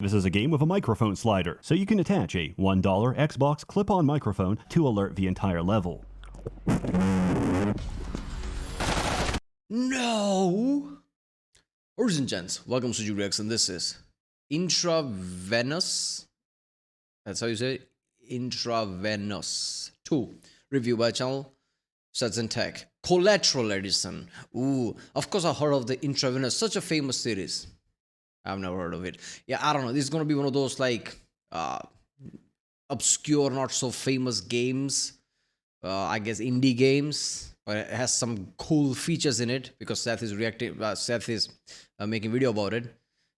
This is a game with a microphone slider, so you can attach a $1 Xbox clip-on microphone to alert the entire level. No! Ladies and gents, welcome to Reacts, and this is Intravenous. That's how you say it? Intravenous 2. Review by channel SsethTzeentach. Collateral edition. Ooh, of course I heard of the Intravenous, such a famous series. I've never heard of it. Yeah, I don't know. This is gonna be one of those like obscure, not so famous games. I guess indie games, but it has some cool features in it because Seth is reacting. Seth is making video about it,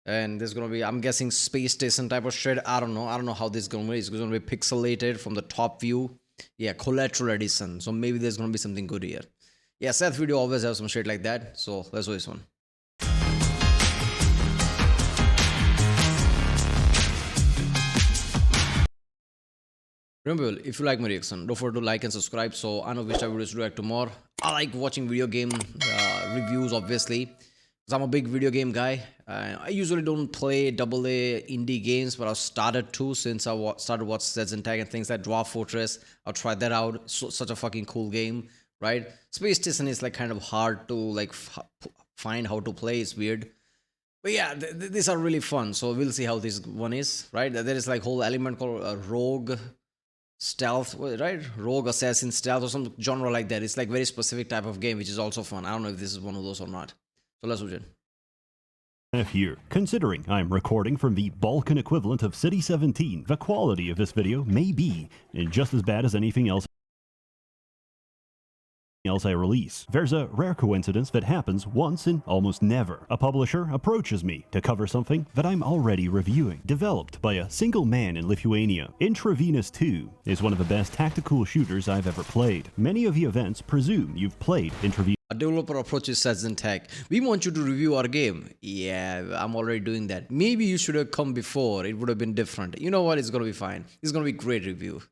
and there's gonna be, I'm guessing, space station type of shit. I don't know. I don't know how this is gonna be. It's gonna be pixelated from the top view. Yeah, Collateral edition. So maybe there's gonna be something good here. Yeah, Seth video always have some shit like that. So let's do this one. Remember, if you like my reaction, don't forget to like and subscribe so I know which type of videos to react to more. I like watching video game reviews, obviously, because I'm a big video game guy. I usually don't play AA indie games, but I've started to since I started watching SsethTzeentach and things like Dwarf Fortress. I'll try that out. Such a fucking cool game, right? Space Station is like kind of hard to like find how to play. It's weird. But yeah, these are really fun. So we'll see how this one is, right? There is like whole element called rogue stealth, right? Rogue assassin stealth or some genre like that. It's like very specific type of game, which is also fun. I don't know if this is one of those or not. So let's watch it. Here, considering I'm recording from the Balkan equivalent of City 17, the quality of this video may be just as bad as anything else I release. There's a rare coincidence that happens once in almost never. A publisher approaches me to cover something that I'm already reviewing. Developed by a single man in Lithuania, Intravenous 2 is one of the best tactical shooters I've ever played. Many of the events presume you've played Intravenous. A developer approaches SsethTzeentach. We want you to review our game. Yeah, I'm already doing that. Maybe you should have come before. It would have been different. You know what? It's going to be fine. It's going to be a great review.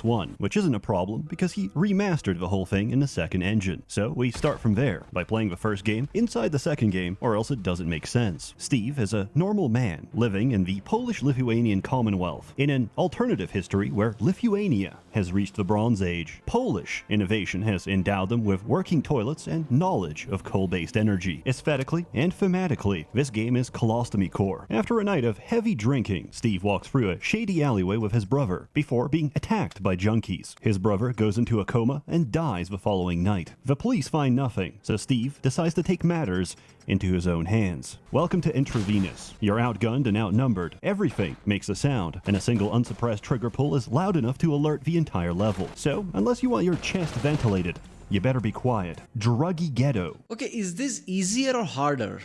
1, which isn't a problem because he remastered the whole thing in the second engine. So we start from there by playing the first game inside the second game, or else it doesn't make sense. Steve is a normal man living in the Polish-Lithuanian Commonwealth in an alternative history where Lithuania has reached the Bronze Age. Polish innovation has endowed them with working toilets and knowledge of coal-based energy. Aesthetically and thematically, this game is colostomy core. After a night of heavy drinking, Steve walks through a shady alleyway with his brother before being attacked by junkies. His brother goes into a coma and dies the following night. The police find nothing, so Steve decides to take matters into his own hands. Welcome to Intravenous. You're outgunned and outnumbered. Everything makes a sound, and a single unsuppressed trigger pull is loud enough to alert the entire level. So, unless you want your chest ventilated, you better be quiet. Druggy ghetto. Okay, is this easier or harder?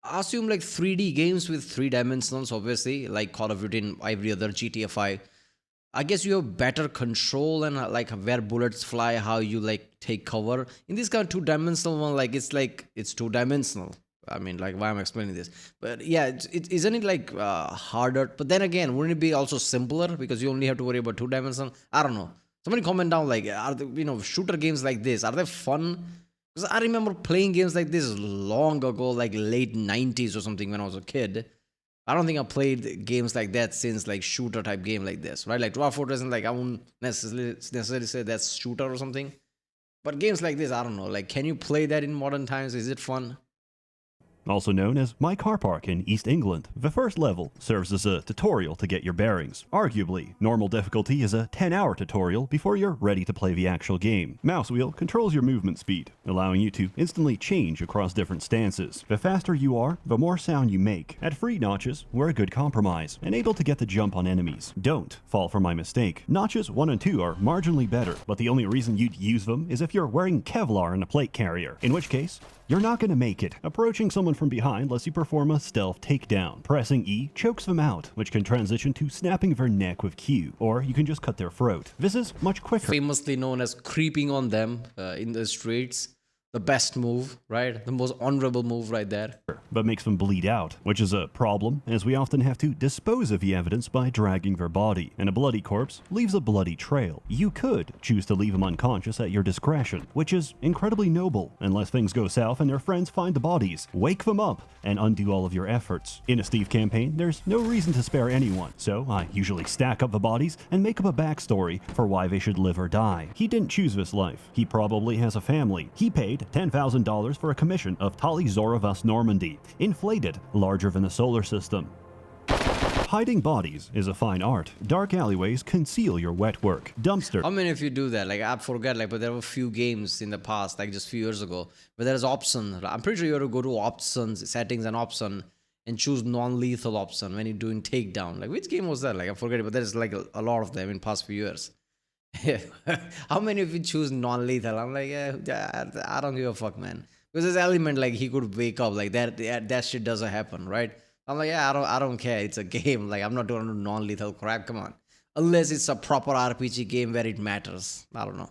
I assume like 3D games with 3 dimensions, obviously, like Call of Duty and every other GTA 5. I guess you have better control and like where bullets fly, how you like take cover. In this kind of 2-dimensional one, like it's 2-dimensional. I mean, like, why am I explaining this? But yeah, isn't it like harder? But then again, wouldn't it be also simpler because you only have to worry about 2-dimensional? I don't know. Somebody comment down, like, are they, shooter games like this, are they fun? Because I remember playing games like this long ago, like late 90s or something when I was a kid. I don't think I played games like that since like shooter type game like this, right? Like Dwarf Fortress, and like I won't necessarily say that's shooter or something. But games like this, I don't know. Like, can you play that in modern times? Is it fun? Also known as My Car Park in East England. The first level serves as a tutorial to get your bearings. Arguably, normal difficulty is a 10-hour tutorial before you're ready to play the actual game. Mouse wheel controls your movement speed, allowing you to instantly change across different stances. The faster you are, the more sound you make. At free notches, we're a good compromise, and able to get the jump on enemies. Don't fall for my mistake. Notches 1 and 2 are marginally better, but the only reason you'd use them is if you're wearing Kevlar in a plate carrier, in which case, you're not going to make it. Approaching someone from behind lets you perform a stealth takedown. Pressing E chokes them out, which can transition to snapping their neck with Q, or you can just cut their throat. This is much quicker. Famously known as creeping on them in the streets. the best move, right? The most honorable move right there. but makes them bleed out, which is a problem, as we often have to dispose of the evidence by dragging their body, and a bloody corpse leaves a bloody trail. You could choose to leave them unconscious at your discretion, which is incredibly noble, unless things go south and their friends find the bodies, wake them up, and undo all of your efforts. In a Steve campaign, there's no reason to spare anyone, so I usually stack up the bodies and make up a backstory for why they should live or die. He didn't choose this life. He probably has a family. He paid $10,000 for a commission of Tali Zora Vas Normandy, inflated, larger than the solar system. Hiding bodies is a fine art. Dark alleyways conceal your wet work. Dumpster. How many of you do that? Like, I forget, like, but there were a few games in the past, like just a few years ago, where there's option. I'm pretty sure you have to go to options, settings and option, and choose non-lethal option when you're doing takedown. Like, which game was that? Like, I forget it, but there's like a lot of them in past few years. How many of you choose non-lethal? I'm like, yeah, I don't give a fuck, man. Because this element, like, he could wake up, like that shit doesn't happen, right? I'm like, yeah, I don't care. It's a game. Like, I'm not doing non-lethal crap. Come on, unless it's a proper RPG game where it matters. I don't know.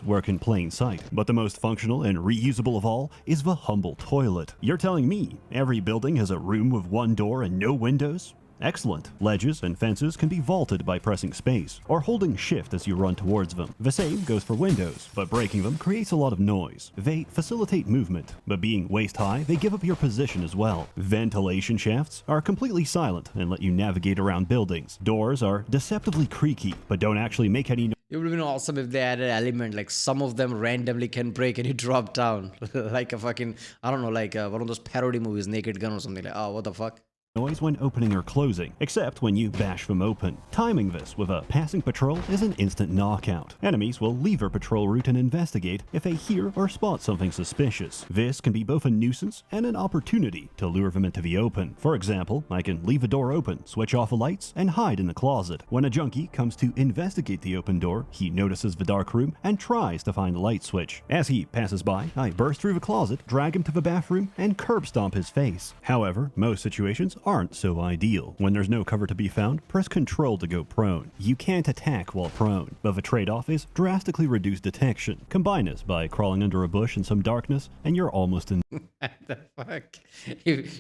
Work in plain sight, but the most functional and reusable of all is the humble toilet. You're telling me every building has a room with one door and no windows? Excellent. Ledges and fences can be vaulted by pressing space or holding shift as you run towards them. The same goes for windows, but breaking them creates a lot of noise. They facilitate movement, but being waist high, they give up your position as well. Ventilation shafts are completely silent and let you navigate around buildings. Doors are deceptively creaky, but don't actually make any noise. It would have been awesome if they added an element, like some of them randomly can break and you drop down. Like a fucking, I don't know, like one of those parody movies, Naked Gun or something. Like, oh, what the fuck? Noise when opening or closing, except when you bash them open. Timing this with a passing patrol is an instant knockout. Enemies will leave their patrol route and investigate if they hear or spot something suspicious. This can be both a nuisance and an opportunity to lure them into the open. For example, I can leave a door open, switch off the lights, and hide in the closet. When a junkie comes to investigate the open door, he notices the dark room and tries to find the light switch. As he passes by, I burst through the closet, drag him to the bathroom, and curb stomp his face. However, most situations aren't so ideal. When there's no cover to be found, press Control to go prone. You can't attack while prone, but the trade-off is drastically reduced detection. Combine this by crawling under a bush in some darkness, and you're almost in. What the fuck?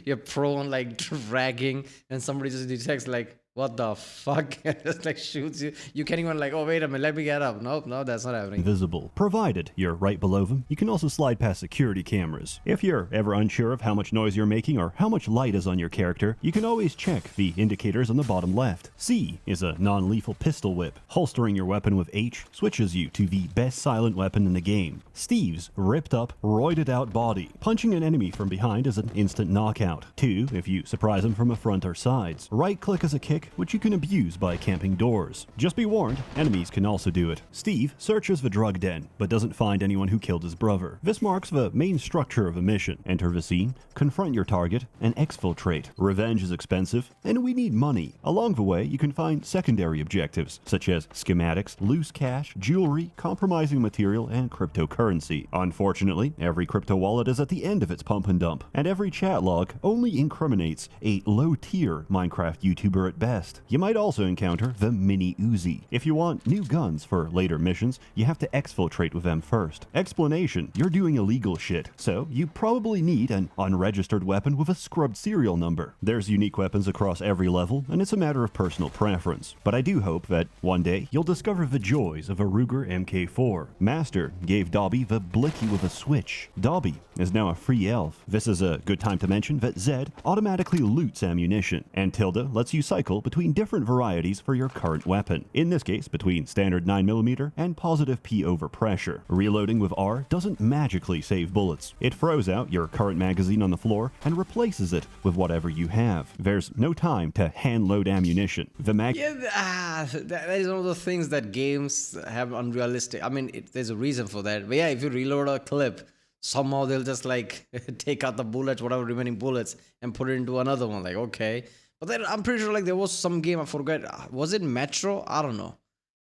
You're prone, like dragging, and somebody just detects, like, what the fuck? Just like shoots you. You can't even like, oh, wait a minute, let me get up. Nope, no, that's not happening. Visible. Provided you're right below them, you can also slide past security cameras. If you're ever unsure of how much noise you're making or how much light is on your character, you can always check the indicators on the bottom left. C is a non-lethal pistol whip. Holstering your weapon with H switches you to the best silent weapon in the game. Steve's ripped up, roided out body. Punching an enemy from behind is an instant knockout. 2 if you surprise them from the front or sides. Right click is a kick, which you can abuse by camping doors. Just be warned, enemies can also do it. Steve searches the drug den, but doesn't find anyone who killed his brother. This marks the main structure of the mission. Enter the scene, confront your target, and exfiltrate. Revenge is expensive, and we need money. Along the way, you can find secondary objectives, such as schematics, loose cash, jewelry, compromising material, and cryptocurrency. Unfortunately, every crypto wallet is at the end of its pump and dump, and every chat log only incriminates a low-tier Minecraft YouTuber at best. You might also encounter the Mini Uzi. If you want new guns for later missions, you have to exfiltrate with them first. Explanation: you're doing illegal shit, so you probably need an unregistered weapon with a scrubbed serial number. There's unique weapons across every level, and it's a matter of personal preference. But I do hope that one day you'll discover the joys of a Ruger MK4. Master gave Dobby the blicky with a switch. Dobby is now a free elf. This is a good time to mention that Zed automatically loots ammunition, and Tilda lets you cycle between different varieties for your current weapon. In this case, between standard 9mm and positive P over pressure. Reloading with R doesn't magically save bullets. It throws out your current magazine on the floor and replaces it with whatever you have. There's no time to hand load ammunition. The that is one of the things that games have unrealistic. I mean, there's a reason for that. But yeah, if you reload a clip, somehow they'll just like take out the bullets, whatever remaining bullets, and put it into another one. Like, okay. But then I'm pretty sure like there was some game, I forgot, was it Metro? I don't know.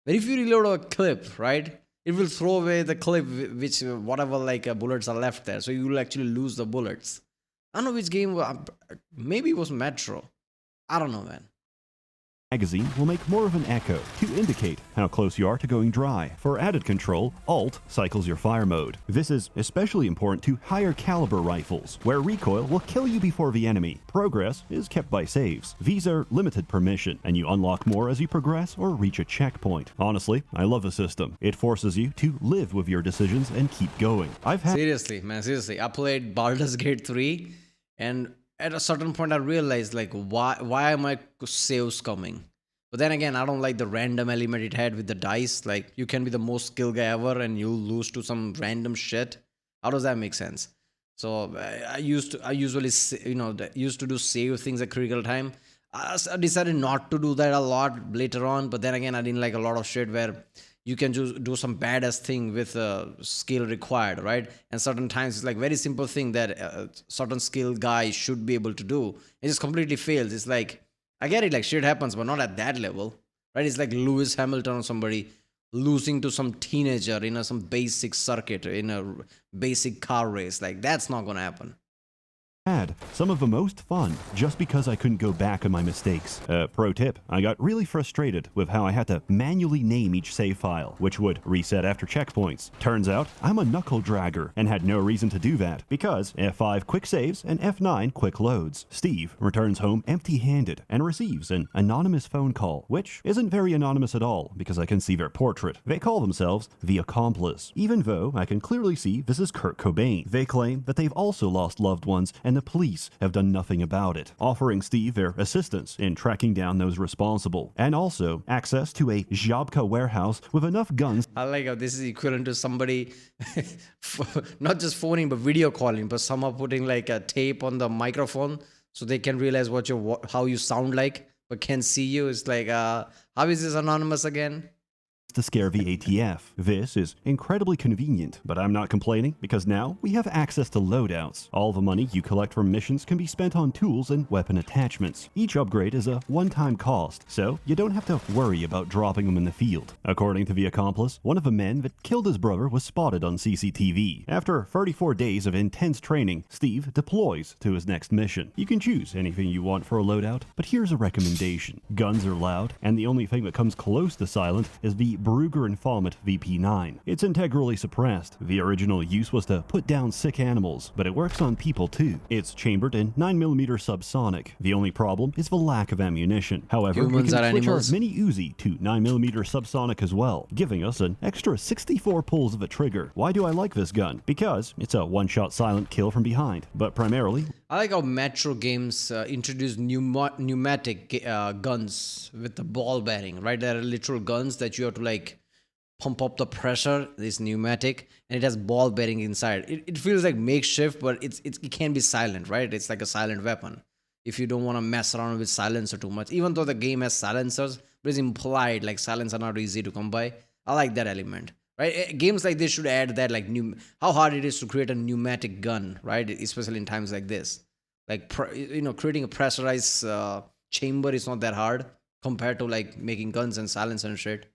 But if you reload a clip, right, it will throw away the clip, which whatever like bullets are left there. So you will actually lose the bullets. I don't know which game, maybe it was Metro. I don't know, man. magazine will make more of an echo to indicate how close you are to going dry. For added control, Alt cycles your fire mode. This is especially important to higher caliber rifles, where recoil will kill you before the enemy. Progress is kept by saves. These are limited per mission, and you unlock more as you progress or reach a checkpoint. Honestly, I love the system. It forces you to live with your decisions and keep going. Seriously, man, seriously. I played Baldur's Gate 3, and at a certain point I realized, like, why are my saves coming? But then again, I don't like the random element it had with the dice. Like, you can be the most skilled guy ever and you'll lose to some random shit. How does that make sense? So I usually used to do save things at critical time. I decided not to do that a lot later on, but then again, I didn't like a lot of shit where you can just do some badass thing with skill required, right? And certain times it's like very simple thing that a certain skill guy should be able to do. It just completely fails. It's like, I get it, like shit happens, but not at that level, right? It's like Lewis Hamilton or somebody losing to some teenager in some basic circuit, in a basic car race. Like, that's not gonna happen. Had some of the most fun just because I couldn't go back on my mistakes. Pro tip, I got really frustrated with how I had to manually name each save file, which would reset after checkpoints. Turns out, I'm a knuckle dragger and had no reason to do that because F5 quick saves and F9 quick loads. Steve returns home empty-handed and receives an anonymous phone call, which isn't very anonymous at all because I can see their portrait. They call themselves the Accomplice, even though I can clearly see this is Kurt Cobain. They claim that they've also lost loved ones and the police have done nothing about it, offering Steve their assistance in tracking down those responsible, and also access to a Jabka warehouse with enough guns. I like how this is equivalent to somebody not just phoning but video calling, but somehow putting like a tape on the microphone so they can realize how you sound like but can see you. It's like, how is this anonymous again? To scare the ATF. This is incredibly convenient, but I'm not complaining because now we have access to loadouts. All the money you collect from missions can be spent on tools and weapon attachments. Each upgrade is a one-time cost, so you don't have to worry about dropping them in the field. According to the Accomplice, one of the men that killed his brother was spotted on CCTV. After 34 days of intense training, Steve deploys to his next mission. You can choose anything you want for a loadout, but here's a recommendation. Guns are loud, and the only thing that comes close to silent is the Brugger and Fomet VP9. It's integrally suppressed. The original use was to put down sick animals, but it works on people too. It's chambered in 9mm subsonic. The only problem is the lack of ammunition. However, we can switch our mini Uzi to 9mm subsonic as well, giving us an extra 64 pulls of a trigger. Why do I like this gun? Because it's a one-shot silent kill from behind, but primarily I like how Metro games introduce pneumatic guns with the ball bearing, right? There are literal guns that you have to like pump up the pressure. This pneumatic, and it has ball bearing inside. It feels like makeshift, but it can be silent, right? It's like a silent weapon if you don't want to mess around with silencer too much. Even though the game has silencers, but it's implied like silencers are not easy to come by. I like that element. Right, games like this should add that, like, how hard it is to create a pneumatic gun, right? Especially in times like this, like creating a pressurized chamber is not that hard compared to like making guns and silencer and shit.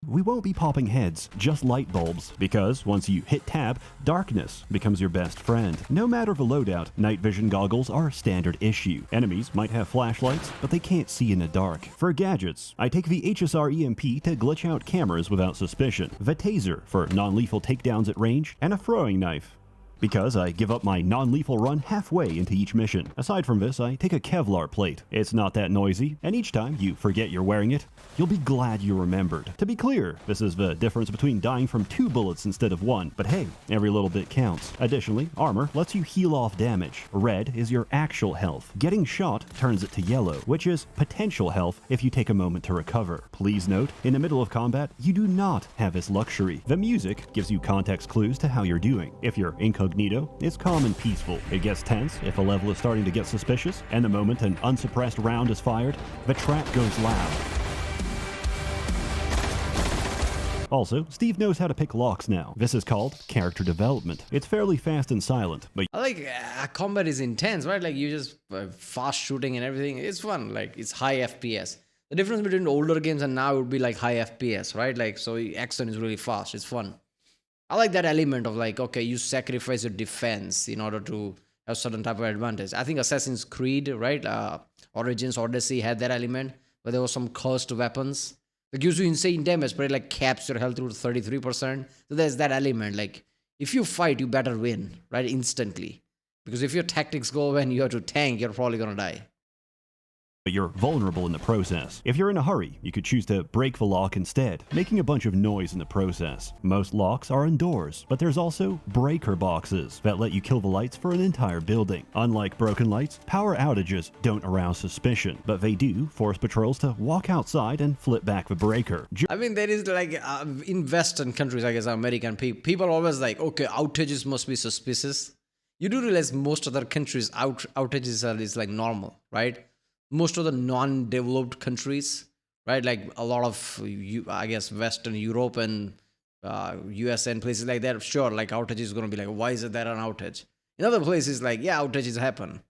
we won't be popping heads, just light bulbs, because once you hit tab, darkness becomes your best friend. No matter the loadout, night vision goggles are standard issue. Enemies might have flashlights, but they can't see in the dark. For gadgets, I take the HSR EMP to glitch out cameras without suspicion, the taser for non-lethal takedowns at range, and a throwing knife, because I give up my non-lethal run halfway into each mission. Aside from this, I take a Kevlar plate. It's not that noisy, and each time you forget you're wearing it, you'll be glad you remembered. To be clear, this is the difference between dying from 2 bullets instead of 1, but hey, every little bit counts. Additionally, armor lets you heal off damage. Red is your actual health. Getting shot turns it to yellow, which is potential health if you take a moment to recover. Please note, in the middle of combat, you do not have this luxury. The music gives you context clues to how you're doing. If you're incognito, it's calm and peaceful. It gets tense if a level is starting to get suspicious, and the moment an unsuppressed round is fired, the track goes loud. Also, Steve knows how to pick locks now. This is called character development. It's fairly fast and silent, but I like combat is intense, right? Like you just fast shooting and everything. It's fun. Like it's high FPS. The difference between older games and now would be like high FPS, right? Like so action is really fast. It's fun. I like that element of like, okay, you sacrifice your defense in order to have certain type of advantage. I think Assassin's Creed, right? Origins, Odyssey had that element. where there was some cursed weapons. It gives you insane damage, but it like caps your health to 33%. So there's that element. Like, if you fight, you better win, right? Instantly. Because if your tactics go when you have to tank, you're probably gonna die. But you're vulnerable in the process. If you're in a hurry, you could choose to break the lock instead, making a bunch of noise in the process. Most locks are indoors, but there's also breaker boxes that let you kill the lights for an entire building. Unlike broken lights, power outages don't arouse suspicion, but they do force patrols to walk outside and flip back the breaker. I mean, there is like, in Western countries, I guess American people are always like, okay, outages must be suspicious. You do realize most other countries, outages is like normal, right? Most of the non-developed countries, right? Like a lot of, I guess, Western Europe and US and places like that, sure, like outage is going to be like, why is there an outage? In other places, like, yeah, outages happen.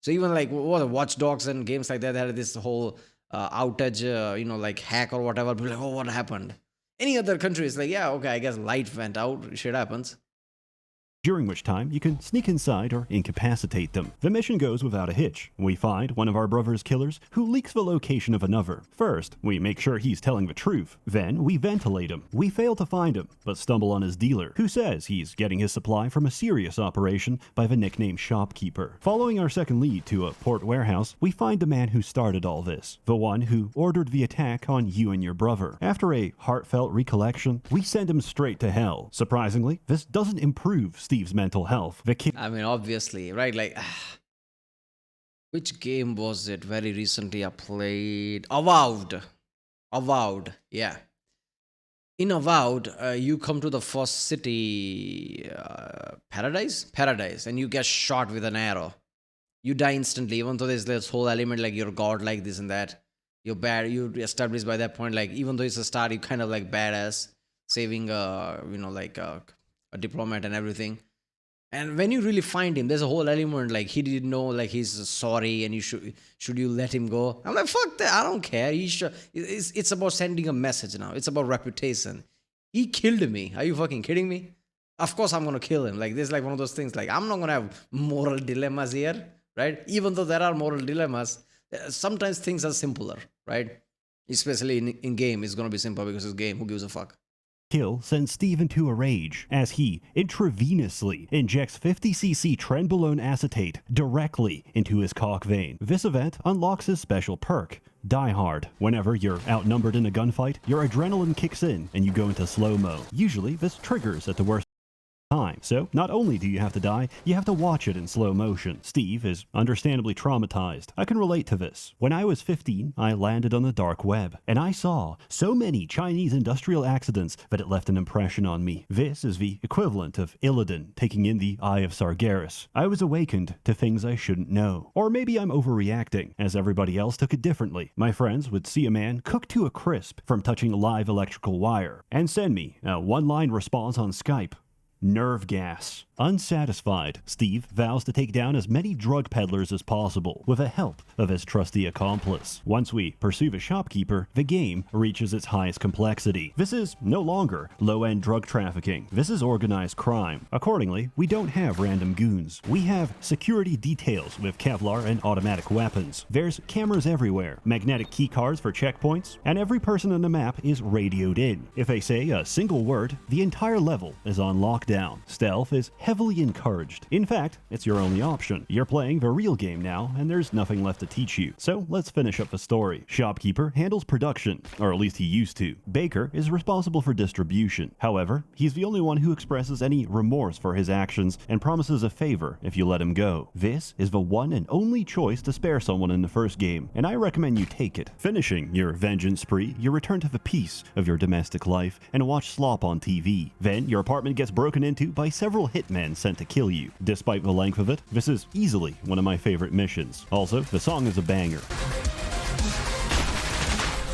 So even like what Watch Dogs and games like that had this whole outage, like hack or whatever. Be like, oh, what happened? Any other country is like, yeah, okay, I guess light went out. Shit happens. During which time you can sneak inside or incapacitate them. The mission goes without a hitch. We find one of our brother's killers who leaks the location of another. First, we make sure he's telling the truth. Then, we ventilate him. We fail to find him, but stumble on his dealer, who says he's getting his supply from a serious operation by the nickname Shopkeeper. Following our second lead to a port warehouse, we find the man who started all this, the one who ordered the attack on you and your brother. After a heartfelt recollection, we send him straight to hell. Surprisingly, this doesn't improve Steve's mental health. I mean, obviously, right? Like, which game was it very recently I played? Avowed, yeah. In Avowed, you come to the first city, Paradise, and you get shot with an arrow. You die instantly, even though there's this whole element like you're god, like this and that. You're bad. You establish by that point, like, even though it's a start, you kind of like badass, saving, like a diplomat and everything. And when you really find him, there's a whole element like he didn't know, like he's sorry, and should you let him go? I'm like, fuck that, I don't care. It's about sending a message now. It's about reputation. He killed me. Are you fucking kidding me? Of course I'm gonna kill him. Like, this is like one of those things. Like, I'm not gonna have moral dilemmas here, right? Even though there are moral dilemmas, sometimes things are simpler, right? Especially in game, it's gonna be simple because it's game. Who gives a fuck? Kill sends Steve into a rage as he intravenously injects 50cc trenbolone acetate directly into his cock vein. This event unlocks his special perk, Die Hard. Whenever you're outnumbered in a gunfight, your adrenaline kicks in and you go into slow-mo. Usually this triggers at the worst time. So not only do you have to die, you have to watch it in slow motion. Steve is understandably traumatized. I can relate to this. When I was 15, I landed on the dark web, and I saw so many Chinese industrial accidents that it left an impression on me. This is the equivalent of Illidan taking in the Eye of Sargeras. I was awakened to things I shouldn't know. Or maybe I'm overreacting, as everybody else took it differently. My friends would see a man cooked to a crisp from touching live electrical wire, and send me a one-line response on Skype. Nerve gas. Unsatisfied, Steve vows to take down as many drug peddlers as possible with the help of his trusty accomplice. Once we pursue the shopkeeper, the game reaches its highest complexity. This is no longer low-end drug trafficking. This is organized crime. Accordingly, we don't have random goons. We have security details with Kevlar and automatic weapons. There's cameras everywhere, magnetic key cards for checkpoints, and every person on the map is radioed in. If they say a single word, the entire level is on lockdown. Stealth is heavily encouraged. In fact, it's your only option. You're playing the real game now, and there's nothing left to teach you. So let's finish up the story. Shopkeeper handles production, or at least he used to. Baker is responsible for distribution. However, he's the only one who expresses any remorse for his actions and promises a favor if you let him go. This is the one and only choice to spare someone in the first game, and I recommend you take it. Finishing your vengeance spree, you return to the peace of your domestic life and watch slop on TV. Then your apartment gets broken into by several hitmen sent to kill you. Despite the length of it, this is easily one of my favorite missions. Also, the song is a banger.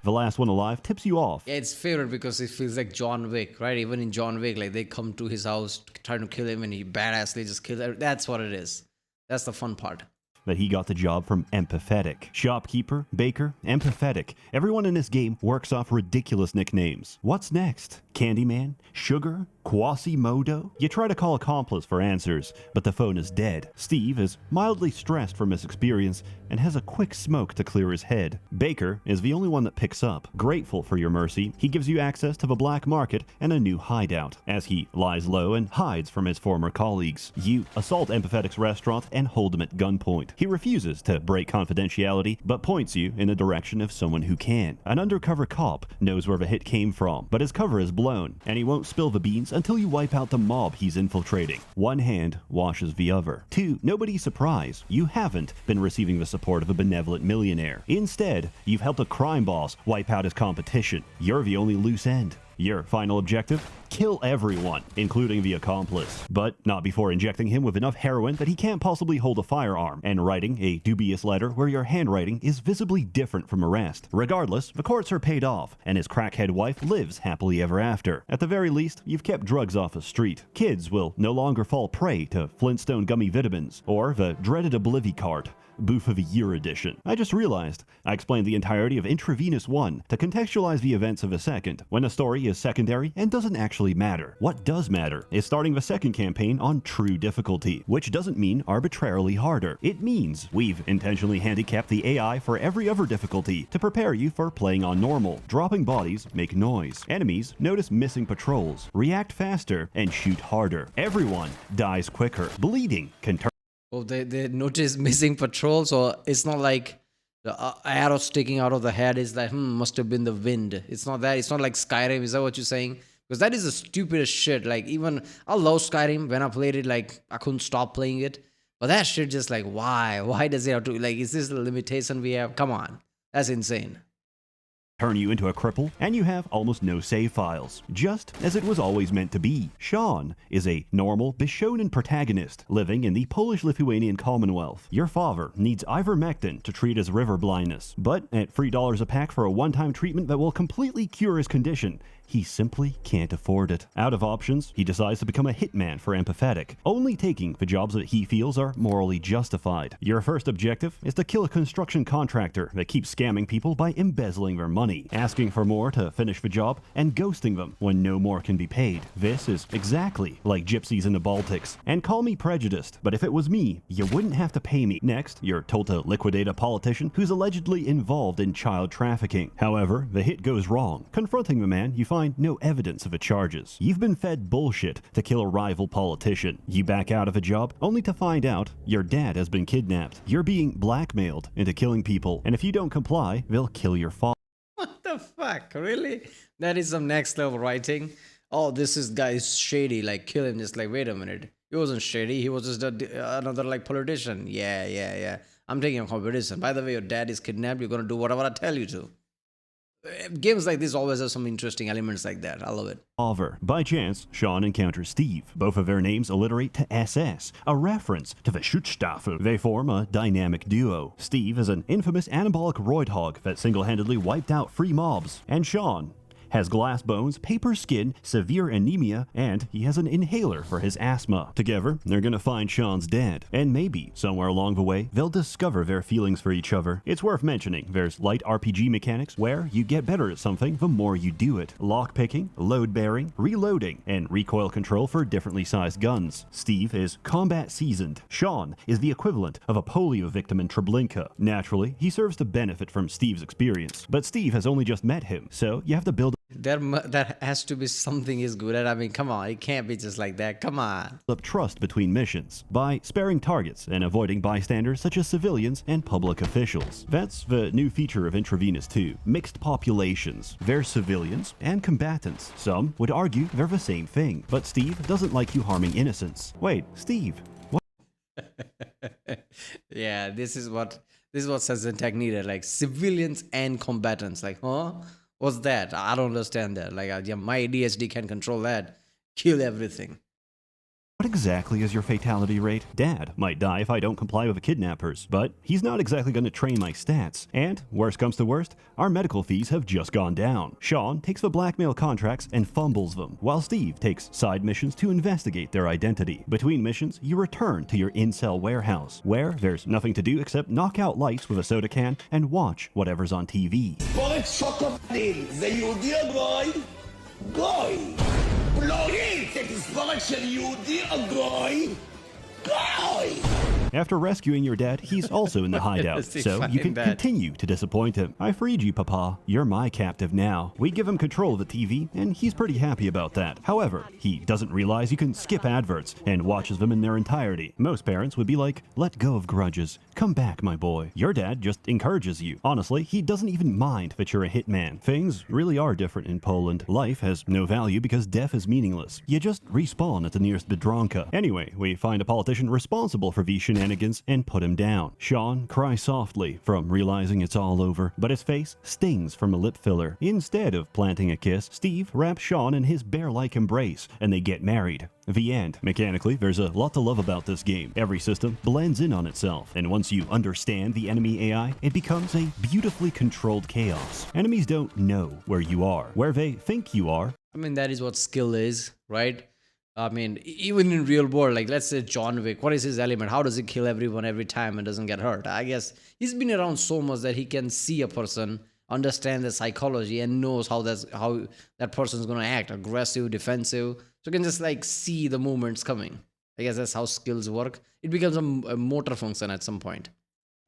The last one alive tips you off. Yeah, it's favorite because it feels like John Wick, right? Even in John Wick, like they come to his house trying to kill him and he badassly just kills him. That's what it is. That's the fun part. That he got the job from Empathetic. Shopkeeper, Baker, Empathetic. Everyone in this game works off ridiculous nicknames. What's next? Candyman? Sugar? Quasimodo? You try to call Accomplice for answers, but the phone is dead. Steve is mildly stressed from his experience and has a quick smoke to clear his head. Baker is the only one that picks up. Grateful for your mercy, he gives you access to the black market and a new hideout, as he lies low and hides from his former colleagues. You assault Empathetic's restaurant and hold him at gunpoint. He refuses to break confidentiality, but points you in the direction of someone who can. An undercover cop knows where the hit came from, but his cover is blown, and he won't spill the beans until you wipe out the mob he's infiltrating. One hand washes the other. To nobody's surprise, you haven't been receiving the support of a benevolent millionaire. Instead, you've helped a crime boss wipe out his competition. You're the only loose end. Your final objective? Kill everyone, including the accomplice. But not before injecting him with enough heroin that he can't possibly hold a firearm, and writing a dubious letter where your handwriting is visibly different from the rest. Regardless, the courts are paid off, and his crackhead wife lives happily ever after. At the very least, you've kept drugs off the street. Kids will no longer fall prey to Flintstone gummy vitamins, or the dreaded Oblivi card. Boof of the Year edition. I just realized I explained the entirety of Intravenous 1 to contextualize the events of the second, when the story is secondary and doesn't actually matter. What does matter is starting the second campaign on true difficulty, which doesn't mean arbitrarily harder. It means we've intentionally handicapped the AI for every other difficulty to prepare you for playing on normal. Dropping bodies make noise. Enemies notice missing patrols, react faster, and shoot harder. Everyone dies quicker. Bleeding can turn. Oh, they notice missing patrols, or it's not like the arrow sticking out of the head is like, must have been the wind. It's not that. It's not like Skyrim. Is that what you're saying? Because that is the stupidest shit. Like, even I love Skyrim. When I played it, like, I couldn't stop playing it. But that shit just like, why? Why does it have to, like, is this the limitation we have? Come on. That's insane. Turn you into a cripple, and you have almost no save files, just as it was always meant to be. Sean is a normal, Bishonen protagonist living in the Polish-Lithuanian Commonwealth. Your father needs ivermectin to treat his river blindness, but at $3 a pack for a one-time treatment that will completely cure his condition, he simply can't afford it. Out of options, he decides to become a hitman for Empathetic, only taking the jobs that he feels are morally justified. Your first objective is to kill a construction contractor that keeps scamming people by embezzling their money, asking for more to finish the job, and ghosting them when no more can be paid. This is exactly like gypsies in the Baltics. And call me prejudiced, but if it was me, you wouldn't have to pay me. Next, you're told to liquidate a politician who's allegedly involved in child trafficking. However, the hit goes wrong. Confronting the man, you find no evidence of the charges. You've been fed bullshit to kill a rival politician. You back out of a job only to find out your dad has been kidnapped. You're being blackmailed into killing people, and if you don't comply, they'll kill your father. What the fuck? Really? That is some next level writing. Oh, this guy's shady. Like, kill him. Just like, wait a minute. He wasn't shady. He was just another like politician. Yeah. I'm taking a competition. By the way, your dad is kidnapped. You're gonna do whatever I tell you to. Games like this always have some interesting elements like that. I love it. By chance, Sean encounters Steve. Both of their names alliterate to SS, a reference to the Schutzstaffel. They form a dynamic duo. Steve is an infamous anabolic roid hog that single-handedly wiped out free mobs, and Sean has glass bones, paper skin, severe anemia, and he has an inhaler for his asthma. Together, they're gonna find Sean's dad, and maybe, somewhere along the way, they'll discover their feelings for each other. It's worth mentioning, there's light RPG mechanics where you get better at something the more you do it. Lockpicking, load bearing, reloading, and recoil control for differently sized guns. Steve is combat seasoned. Sean is the equivalent of a polio victim in Treblinka. Naturally, he serves to benefit from Steve's experience, but Steve has only just met him, so you have to build There has to be something he's good at. I mean, come on. It can't be just like that. Come on. up trust between missions by sparing targets and avoiding bystanders such as civilians and public officials. That's the new feature of Intravenous 2. Mixed populations. They're civilians and combatants. Some would argue they're the same thing, but Steve doesn't like you harming innocents. Wait, Steve, what? Yeah, this is what SsethTzeentach needed. Like, civilians and combatants. Like, huh? What's that? I don't understand that. Like, yeah, my ADHD can control that. Kill everything. What exactly is your fatality rate? Dad might die if I don't comply with the kidnappers, but he's not exactly going to train my stats. And, worst comes to worst, our medical fees have just gone down. Sean takes the blackmail contracts and fumbles them, while Steve takes side missions to investigate their identity. Between missions, you return to your incel warehouse, where there's nothing to do except knock out lights with a soda can and watch whatever's on TV. Goy! Bloody satisfaction, you dear goy! Goy! After rescuing your dad, he's also in the hideout, does he so you find can that? continue to disappoint him. I freed you, Papa. You're my captive now. We give him control of the TV, and he's pretty happy about that. However, he doesn't realize you can skip adverts and watches them in their entirety. Most parents would be like, let go of grudges. Come back, my boy. Your dad just encourages you. Honestly, he doesn't even mind that you're a hitman. Things really are different in Poland. Life has no value because death is meaningless. You just respawn at the nearest Biedronka. Anyway, we find a politician responsible for these shenanigans and put him down. Sean cries softly from realizing it's all over, but his face stings from a lip filler. Instead of planting a kiss, Steve wraps Sean in his bear-like embrace, and they get married. The end. Mechanically, there's a lot to love about this game. Every system blends in on itself, and once you understand the enemy AI, it becomes a beautifully controlled chaos. Enemies don't know where you are. Where they think you are, I mean, that is what skill is, right? I mean, even in real world, like let's say John Wick, what is his element? How does he kill everyone every time and doesn't get hurt? I guess he's been around so much that he can see a person, understand the psychology, and knows how that person's gonna act, aggressive, defensive. So he can just like see the movements coming. I guess that's how skills work. It becomes a motor function at some point.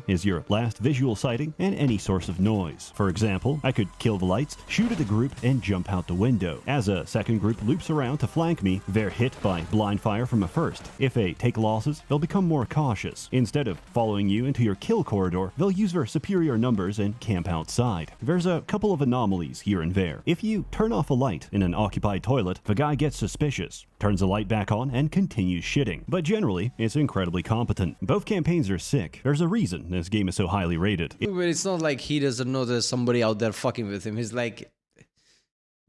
is your last visual sighting and any source of noise. For example, I could kill the lights, shoot at a group, and jump out the window. As a second group loops around to flank me, they're hit by blind fire from a first. If they take losses, they'll become more cautious. Instead of following you into your kill corridor, they'll use their superior numbers and camp outside. There's a couple of anomalies here and there. If you turn off a light in an occupied toilet, the guy gets suspicious, turns the light back on, and continues shitting. But generally, it's incredibly competent. Both campaigns are sick. There's a reason this game is so highly rated. But it's not like he doesn't know there's somebody out there fucking with him. He's like,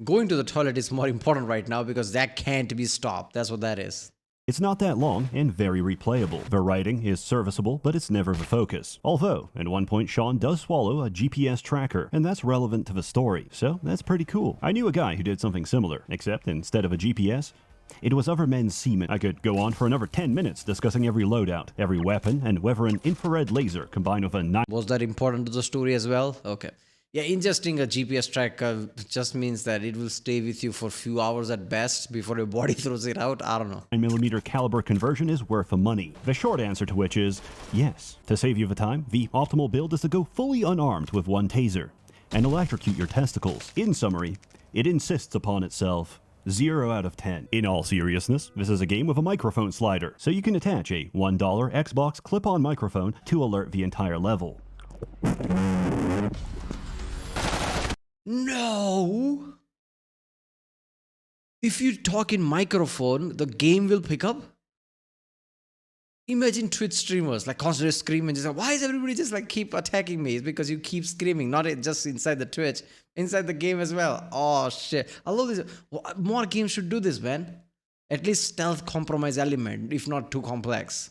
going to the toilet is more important right now because that can't be stopped. That's what that is. It's not that long and very replayable. The writing is serviceable, but it's never the focus. Although, at one point Sean does swallow a GPS tracker, and that's relevant to the story, so that's pretty cool. I knew a guy who did something similar, except instead of a GPS, it was other men's semen. I could go on for another 10 minutes discussing every loadout, every weapon, and whether an infrared laser combined with a knife. Was that important to the story as well? Okay. Yeah, ingesting a GPS tracker just means that it will stay with you for a few hours at best before your body throws it out. I don't know. 9mm caliber conversion is worth the money. The short answer to which is yes. To save you the time, the optimal build is to go fully unarmed with one taser and electrocute your testicles. In summary, it insists upon itself. 0 out of 10. In all seriousness, this is a game with a microphone slider, so you can attach a $1 Xbox clip-on microphone to alert the entire level. No! If you talk in microphone, the game will pick up? Imagine Twitch streamers like constantly screaming, just like, why is everybody just like keep attacking me? It's because you keep screaming, not just inside the Twitch, inside the game as well. Oh shit. I love this. More games should do this, man. At least stealth compromise element, if not too complex.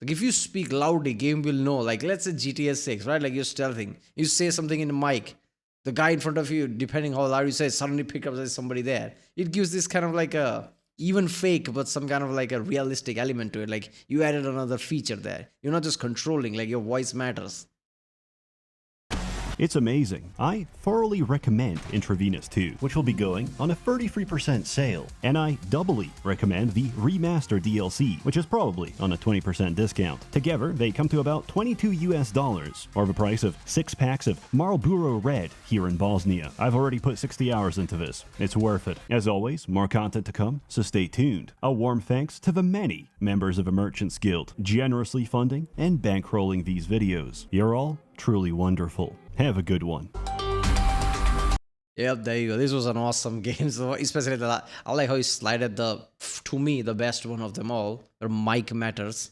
Like if you speak loudly, game will know. Like let's say GTA 6, right? Like you're stealthing. You say something in the mic. The guy in front of you, depending how loud you say, suddenly pick up there's somebody there. It gives this kind of like a even fake, but some kind of like a realistic element to it. Like you added another feature there. You're not just controlling, like your voice matters. It's amazing. I thoroughly recommend Intravenous 2, which will be going on a 33% sale. And I doubly recommend the Remaster DLC, which is probably on a 20% discount. Together, they come to about $22 or the price of 6 packs of Marlboro Red here in Bosnia. I've already put 60 hours into this. It's worth it. As always, more content to come, so stay tuned. A warm thanks to the many members of the Merchants Guild, generously funding and bankrolling these videos. You're all truly wonderful. Have a good one. Yep, there you go. This was an awesome game. So especially I like how you slided to me, the best one of them all, where mic matters.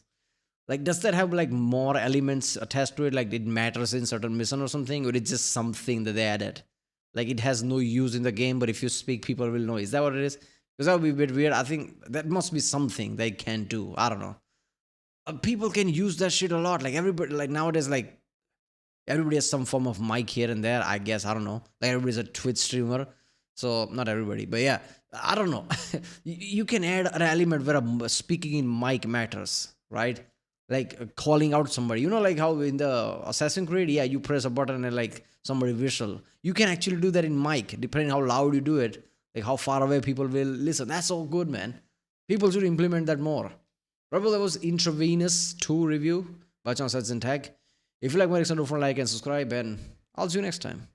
Like, does that have like more elements attached to it? Like it matters in certain mission or something? Or it's just something that they added? Like it has no use in the game, but if you speak, people will know. Is that what it is? Because that would be a bit weird. I think that must be something they can do. I don't know. People can use that shit a lot. Like everybody, like nowadays, like everybody has some form of mic here and there, I guess. I don't know. Like everybody's a Twitch streamer. So not everybody, but yeah, I don't know. You can add an element where speaking in mic matters, right? Like calling out somebody. You know, like how in the Assassin's Creed, yeah, you press a button and like somebody whistle. You can actually do that in mic, depending how loud you do it. like how far away people will listen. That's so good, man. People should implement that more. Remember, that was Intravenous 2 review by SsethTzeentach. If you like my reaction, don't forget to like and subscribe, and I'll see you next time.